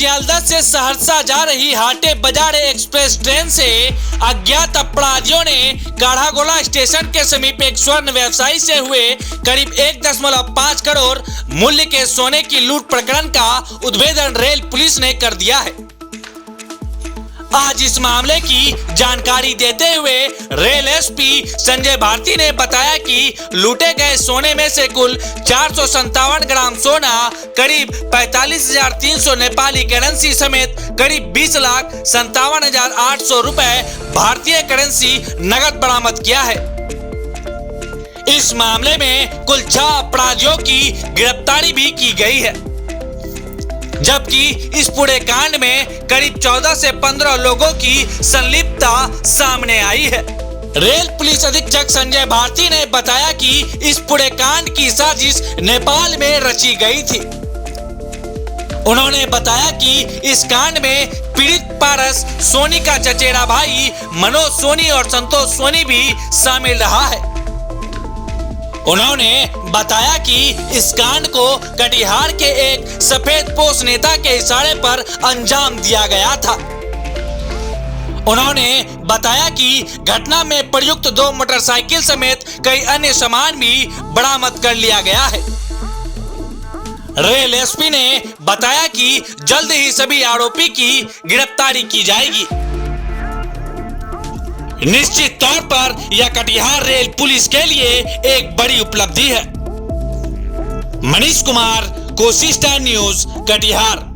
सियालदह से सहरसा जा रही हाटे बाजार एक्सप्रेस ट्रेन से अज्ञात अपराधियों ने काढ़ागोला स्टेशन के समीप एक स्वर्ण व्यवसायी से हुए करीब 1.5 करोड़ मूल्य के सोने की लूट प्रकरण का उद्भेदन रेल पुलिस ने कर दिया है। आज इस मामले की जानकारी देते हुए रेल एसपी संजय भारती ने बताया कि लूटे गए सोने में से कुल 457 ग्राम सोना, करीब 45,300 नेपाली करेंसी समेत करीब 20,57,800 रुपए भारतीय करेंसी नगद बरामद किया है। इस मामले में कुल 6 अपराधियों की गिरफ्तारी भी की गई है, जबकि इस पूरे कांड में करीब 14 से 15 लोगों की संलिप्तता सामने आई है। रेल पुलिस अधीक्षक संजय भारती ने बताया कि इस पूरे कांड की साजिश नेपाल में रची गई थी। उन्होंने बताया कि इस कांड में पीड़ित पारस सोनी का चचेरा भाई मनोज सोनी और संतोष सोनी भी शामिल रहा है। उन्होंने बताया कि इस कांड को कटिहार के एक सफेद पोश नेता के इशारे पर अंजाम दिया गया था। उन्होंने बताया कि घटना में प्रयुक्त 2 मोटरसाइकिल समेत कई अन्य सामान भी बरामद कर लिया गया है। रेल एसपी ने बताया कि जल्द ही सभी आरोपी की गिरफ्तारी की जाएगी। निश्चित तौर पर यह कटिहार रेल पुलिस के लिए एक बड़ी उपलब्धि है। Manish Kumar, Kosi star news, Katihar.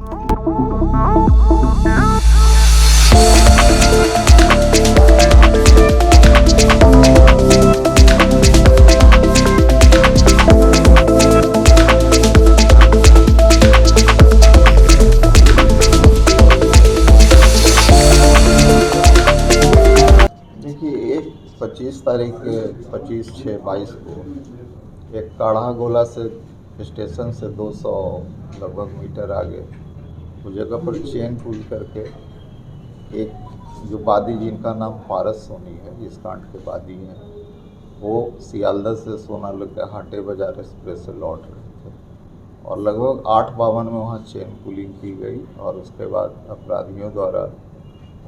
देखिए 25 तारीख 25/6/22 को एक काढ़ागोला से स्टेशन से 200 लगभग मीटर आगे उस जगह पर चेन पुल करके एक जो बादी जिनका नाम पारस सोनी है, इस कांड के बादी हैं, वो सियालदह से सोना लेकर हाटे बाजार एक्सप्रेस से लौट रहे थे और लगभग 8:52 में वहाँ चेन पुलिंग की गई और उसके बाद अपराधियों द्वारा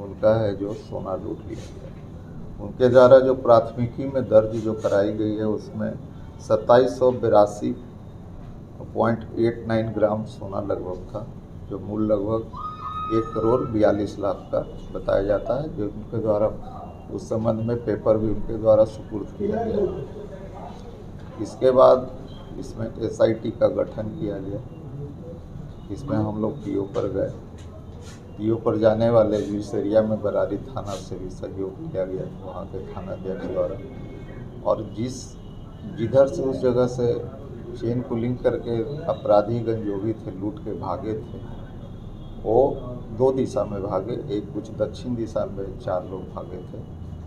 उनका है जो सोना लूट लिया गया। उनके द्वारा जो प्राथमिकी में दर्ज जो कराई गई है उसमें 2789.89 ग्राम सोना लगभग था, जो मूल्य लगभग 1,42,00,000 का बताया जाता है, जो उनके द्वारा उस संबंध में पेपर भी उनके द्वारा सुपुर्द किया गया। इसके बाद इसमें SIT का गठन किया गया। इसमें हम लोग पीओ पर गए। पीओ पर जाने वाले जिस एरिया में बरारी थाना से भी सहयोग किया गया वहाँ के थानाध्यक्ष द्वारा, और जिधर से उस जगह से चेन पुलिंग करके अपराधीगण जो भी थे लूट के भागे थे, वो 2 दिशा में भागे। एक कुछ दक्षिण दिशा में 4 लोग भागे थे,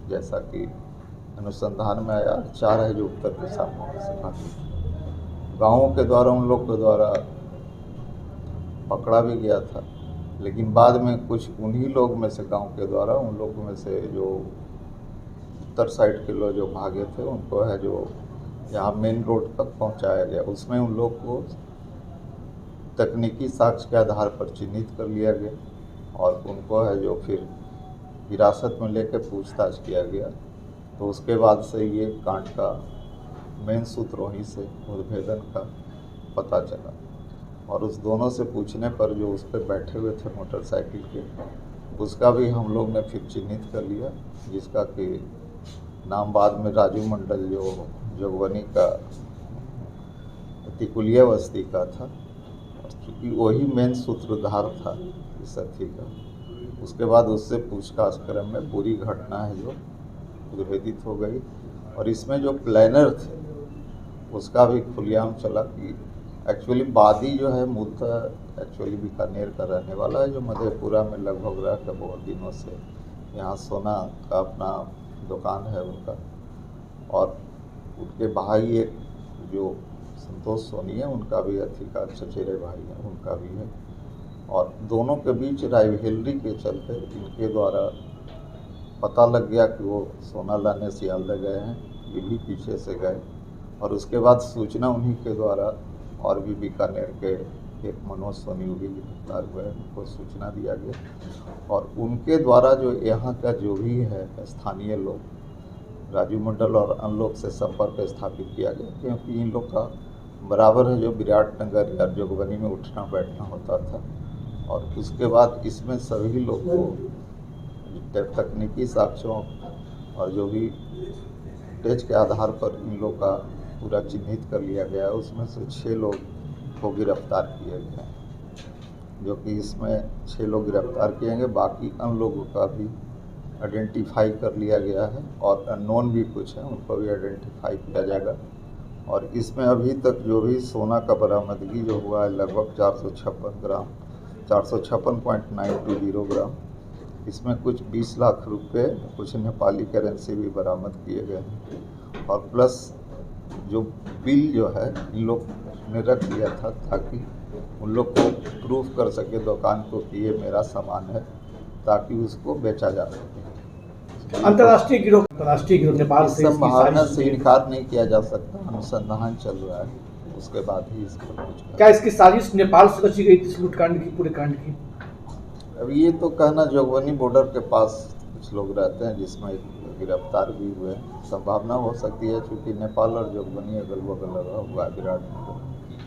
जैसा कि अनुसंधान में आया। 4 है जो उत्तर दिशा में से भागे। गाँवों के द्वारा उन लोग के द्वारा पकड़ा भी गया था, लेकिन बाद में कुछ उन्हीं लोग में से गांव के द्वारा उन लोगों में से जो उत्तर साइड के लोग जो भागे थे उनको है जो यहाँ मेन रोड तक पहुंचाया गया। उसमें उन लोग को तकनीकी साक्ष्य के आधार पर चिन्हित कर लिया गया और उनको है जो फिर हिरासत में लेकर पूछताछ किया गया। तो उसके बाद से ये कांड का मेन सूत्र वहीं से उद्भेदन का पता चला और उस दोनों से पूछने पर जो उस पर बैठे हुए थे मोटरसाइकिल के, उसका भी हम लोग ने फिर चिन्हित कर लिया, जिसका कि नाम बाद में राजू मंडल जो जोगबनी का तिकुलिया बस्ती का था, क्योंकि वही मेन सूत्रधार था इस अथी का। उसके बाद उससे पूछताछ क्रम में पूरी घटना है जो उद्भेदित हो गई और इसमें जो प्लानर थे उसका भी खुलेआम चला कि एक्चुअली बादी जो है मूलतः एक्चुअली बीकानेर का रहने वाला है, जो मधेपुरा में लगभग रह कर बहुत दिनों से यहाँ सोना का अपना दुकान है उनका। और उनके भाई एक जो संतोष सोनी है, उनका भी अधिकार चचेरे भाई हैं, उनका भी है। और दोनों के बीच राइवलरी के चलते इनके द्वारा पता लग गया कि वो सोना लाने सियालदह गए हैं, ये भी पीछे से गए और उसके बाद सूचना उन्हीं के द्वारा और भी बीकानेर के एक मनोज सोनी भी गिरफ्तार हुए हैं, उनको सूचना दिया गया और उनके द्वारा जो यहाँ का जो भी है स्थानीय लोग राजू मंडल और अन्य लोग से संपर्क स्थापित किया गया, क्योंकि इन लोग का बराबर है जो विराटनगर या जोगबनी में उठना बैठना होता था। और उसके बाद इसमें सभी लोग को तकनीकी साक्ष्यों और जो भी टेज के आधार पर इन लोग का पूरा चिन्हित कर लिया गया है। उसमें से 6 लोग को गिरफ्तार किए गए हैं, जो कि इसमें 6 लोग गिरफ्तार किए गए, बाकी अन्य लोगों का भी आइडेंटिफाई कर लिया गया है और अननोन भी कुछ है, उनको भी आइडेंटिफाई किया जाएगा। और इसमें अभी तक जो भी सोना का बरामदगी जो हुआ है लगभग 456.920 ग्राम। इसमें कुछ 20 लाख रुपए, कुछ नेपाली करेंसी भी बरामद किए गए हैं और प्लस जो बिल जो है इन लोग ने रख दिया था ताकि उन लोग को प्रूफ कर सके दुकान को कि ये मेरा सामान है, ताकि उसको बेचा जा सके। अंतर्राष्ट्रीय गिरोह नेपाल से संभावना से इनकार नहीं किया जा सकता, अनुसंधान चल रहा है, उसके बाद ही इस पर कुछ। क्या इसकी साजिश नेपाल से रची गई थी इस लूटकांड की, पूरे कांड की? अब ये तो कहना, जोगबनी बॉर्डर के पास कुछ लोग रहते हैं जिसमें गिरफ्तार भी हुए हैं। संभावना हो सकती है क्योंकि नेपाल और जोगबनी अगल बगल लगा हुआ है विराटनगर,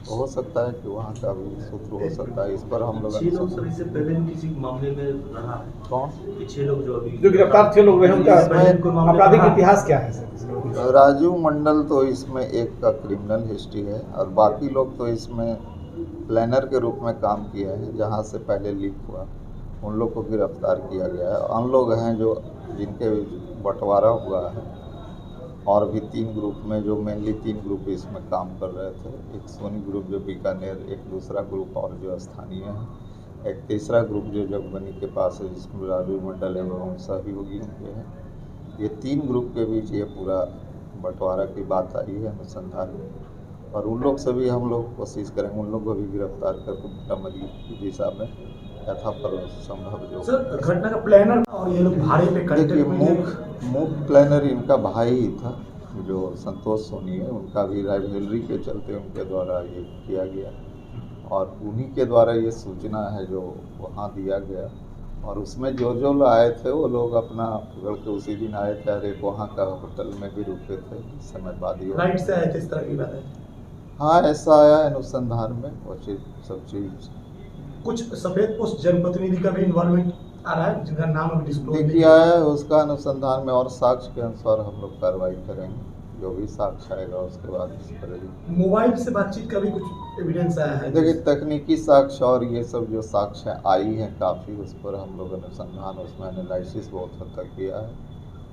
तो हो सकता है कि वहाँ का भी सूत्र हो सकता है। इस पर हम लोग इससे पहले किसी मामले में रहा है कौन 6 लोग जो गिरफ्तार थे लोग रहे, उनका आपराधिक इतिहास क्या है सर? राजू मंडल तो इसमें एक का क्रिमिनल हिस्ट्री है और बाकी लोग तो इसमें प्लानर के रूप में काम किए हैं। जहाँ से पहले लीक हुआ उन लोग को गिरफ्तार किया गया है। अन्य लोग हैं जो जिनके बंटवारा हुआ है और भी 3 ग्रुप में, जो मेनली 3 ग्रुप इसमें काम कर रहे थे। एक सोनी ग्रुप जो बीकानेर, एक दूसरा ग्रुप और जो स्थानीय है, एक तीसरा ग्रुप जो जोगबनी के पास है जिसमें राजू मंडल एवं सहयोगी उनके हैं। ये 3 ग्रुप के बीच ये पूरा बंटवारा की बात आई है अनुसंधान में और उन लोग से भी हम लोग कोशिश करेंगे उन लोग को भी गिरफ्तार करके मोटामोटी की दिशा में यथासंभव जो। सर, घटना का प्लानर और ये लोग भाड़े पे देखिए, मुख्य प्लानर इनका भाई ही था जो संतोष सोनी है, उनका भी राइवलरी के चलते उनके द्वारा ये किया गया और उन्हीं के द्वारा ये सूचना है जो वहाँ दिया गया। और उसमें जो लोग आए थे वो लोग अपना पकड़ के उसी दिन आए थे और एक वहाँ का होटल में भी रुके थे। इस समय बाद ही राइट से आए थे, इस तरह की बात है। हाँ, ऐसा आया अनुसंधान में, वो चीज़ सब चीज़। कुछ सफेद पोस्ट जनप्रतिनिधि का भी इन्वॉल्वमेंट आ रहा है जिनका नाम अभी डिस्क्लोज नहीं किया है, उसका अनुसंधान में और साक्ष्य के अनुसार हम लोग कार्रवाई करेंगे। जो भी साक्ष्य आएगा उसके बाद इस पर मोबाइल से बातचीत का भी कुछ एविडेंस आया है। देखिए, तकनीकी साक्ष्य और ये सब जो साक्ष्य आई है काफ़ी, उस पर हम लोग अनुसंधान, उसमें एनालिसिस बहुत हद तक किया है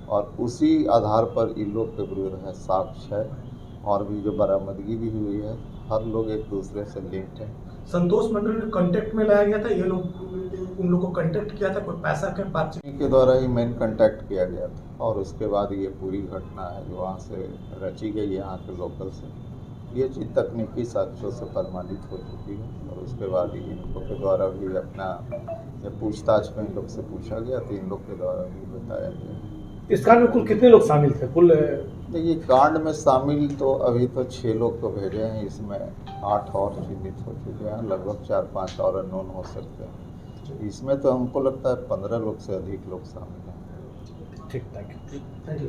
और उसी आधार पर इन लोग के विरुद्ध है साक्ष्य है और भी जो बरामदगी भी हुई है। हर लोग एक दूसरे से लिंक्ड हैं। संतोष मंडल को कांटेक्ट में लाया गया था, ये लोग उन लोग को कांटेक्ट किया था, कोई पैसा के बातचीत के द्वारा ही मेन कांटेक्ट किया गया था और उसके बाद ये पूरी घटना है जो वहाँ से रची गई यहाँ के लोकल से, ये चीज़ तकनीकी साक्ष्यों से प्रमाणित हो चुकी है और उसके बाद ही इन लोग के द्वारा भी अपना पूछताछ में इन लोग से पूछा गया तो इन लोग के द्वारा भी बताया गया। इस कांड में कुल कितने लोग शामिल थे? कुल देखिए, कांड में शामिल तो अभी तो 6 लोग को भेजे हैं, इसमें 8 और चिन्हित हो चुके हैं, लगभग 4-5 और अननोन हो सकते हैं। इसमें तो हमको लगता है 15 लोग से अधिक लोग शामिल हैं। ठीक, थैंक यू।